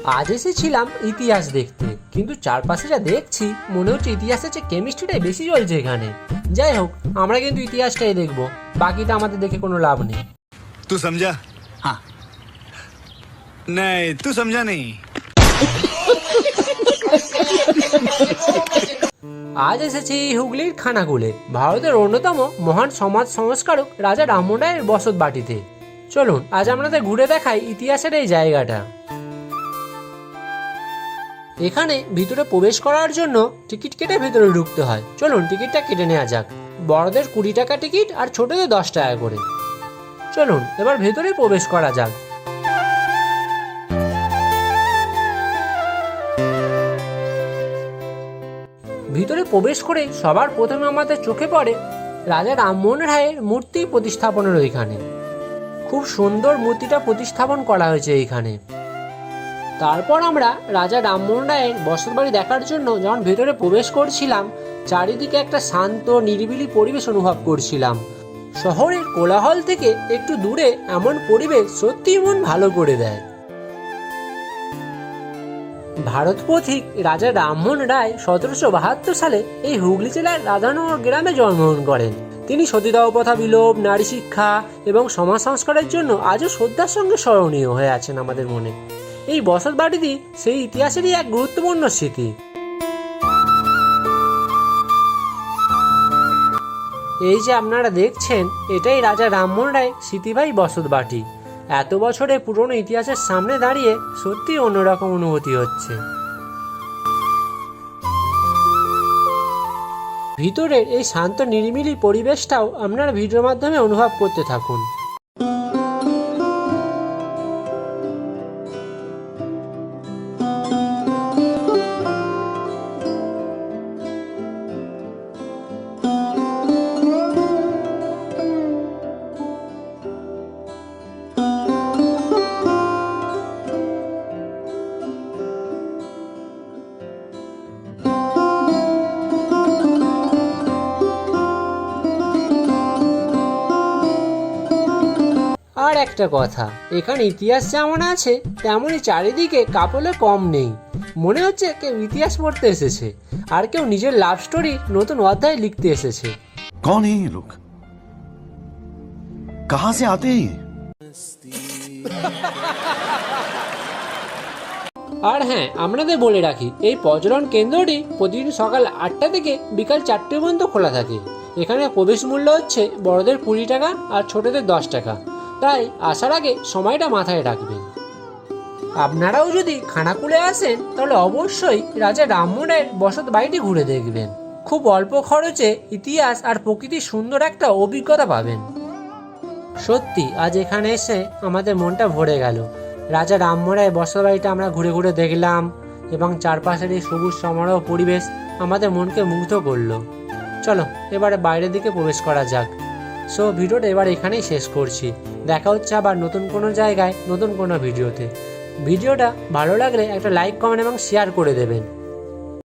আজ এসেছিলাম ইতিহাস দেখতে, কিন্তু চারপাশে যা দেখছি মনে হচ্ছে ইতিহাসের চেয়ে কেমিস্ট্রিটাই বেশি চলছে এখানে। যাই হোক, আমরা কিন্তু ইতিহাসটাই দেখবো, বাকিটা আমাদের দেখে কোনো লাভ নেই। तू समझा? हाँ। नहीं, तू समझा नहीं। আজ এসেছি হুগলির খানাকুলে, ভারতের অন্যতম মহান সমাজ সংস্কারক রাজা রামমোহন রায়ের বসত বাটিতে। চলুন আজ আপনাদের ঘুরে দেখাই ইতিহাসের এই জায়গাটা। এখানে ভিতরে প্রবেশ করার জন্য টিকিট কেটে ভেতরে ঢুকতে হয়। চলুন টিকিটটা কেটে নেওয়া যাক। বড়দের 20 টাকা টিকিট আর ছোটদের 10 টাকা করে। চলুন এবার ভেতরে প্রবেশ করা যাক। ভিতরে প্রবেশ করে সবার প্রথমে আমাদের চোখে পড়ে রাজা রামমোহন রায়ের মূর্তি প্রতিস্থাপনের ওইখানে। খুব সুন্দর মূর্তিটা প্রতিস্থাপন করা হয়েছে এইখানে। তারপর আমরা রাজা রামমোহন রায়ের বসতবাড়ি দেখার জন্য যখন ভেতরে প্রবেশ করছিলাম, চারিদিকে একটা শান্ত নিরিবিলি পরিবেশ অনুভব করছিলাম। শহরের কোলাহল থেকে একটু দূরে এমন পরিবেশ সত্যিই মন ভালো করে দেয়। ভারত পথিক রাজা রামমোহন রায় 1772 সালে এই হুগলি জেলার রাধানগর গ্রামে জন্মগ্রহণ করেন। তিনি সতীদাহ প্রথা বিলোপ, নারী শিক্ষা এবং সমাজ সংস্কারের জন্য আজও শ্রদ্ধার সঙ্গে স্মরণীয় হয়ে আছেন আমাদের মনে। এই বসত বাড়িটি সেই ইতিহাসেরই এক গুরুত্বপূর্ণ স্মৃতি। এই যে আপনারা দেখছেন, এটাই রাজা রামমোহন রায় স্মৃতিবাহী বসত বাটি। এত বছরের পুরনো ইতিহাসের সামনে দাঁড়িয়ে সত্যি অন্যরকম অনুভূতি হচ্ছে। ভিতরের এই শান্ত নিরিবিলি পরিবেশটাও আপনারা ভিডিওর মাধ্যমে অনুভব করতে থাকুন। আর একটা কথা, এখানে ইতিহাস যেমন আছে তেমনই চারিদিকে কাপড়ে কম নেই। মনে হচ্ছে কেউ ইতিহাস পড়তে এসেছে, আর কেউ নিজের লাভ স্টোরি নতুন অধ্যায় লিখতে এসেছে। कौन है ये लोग? कहां से आते हैं ये? আর হ্যাঁ, আপনাদের বলে রাখি, এই পর্যটন কেন্দ্রটি প্রতিদিন সকাল 8টা থেকে বিকাল 4টে পর্যন্ত খোলা থাকে। এখানে প্রবেশ মূল্য হচ্ছে বড়দের 20 টাকা আর ছোটদের 10 টাকা। তাই আসার আগে সময়টা মাথায় রাখবেন। আপনারাও যদি খানাকুলে আসেন তাহলে অবশ্যই রাজা রামমোহন রায়ের বসত বাড়িটি ঘুরে দেখবেন। খুব অল্প খরচে ইতিহাস আর প্রকৃতির সুন্দর একটা অভিজ্ঞতা পাবেন। সত্যি আজ এখানে এসে আমাদের মনটা ভরে গেল। রাজা রামমোহন রায়ের বসত বাড়িটা আমরা ঘুরে ঘুরে দেখলাম এবং চারপাশের এই সবুজ সমারোহ পরিবেশ আমাদের মনকে মুগ্ধ করলো। চলো এবারে বাইরের দিকে প্রবেশ করা যাক। সো ভিডিওটা এবার এখানেই শেষ করছি। দেখা হচ্ছে আবার নতুন কোনো জায়গায় নতুন কোনো ভিডিওতে। ভিডিওটা ভালো লাগলে একটা লাইক, কমেন্ট এবং শেয়ার করে দেবেন।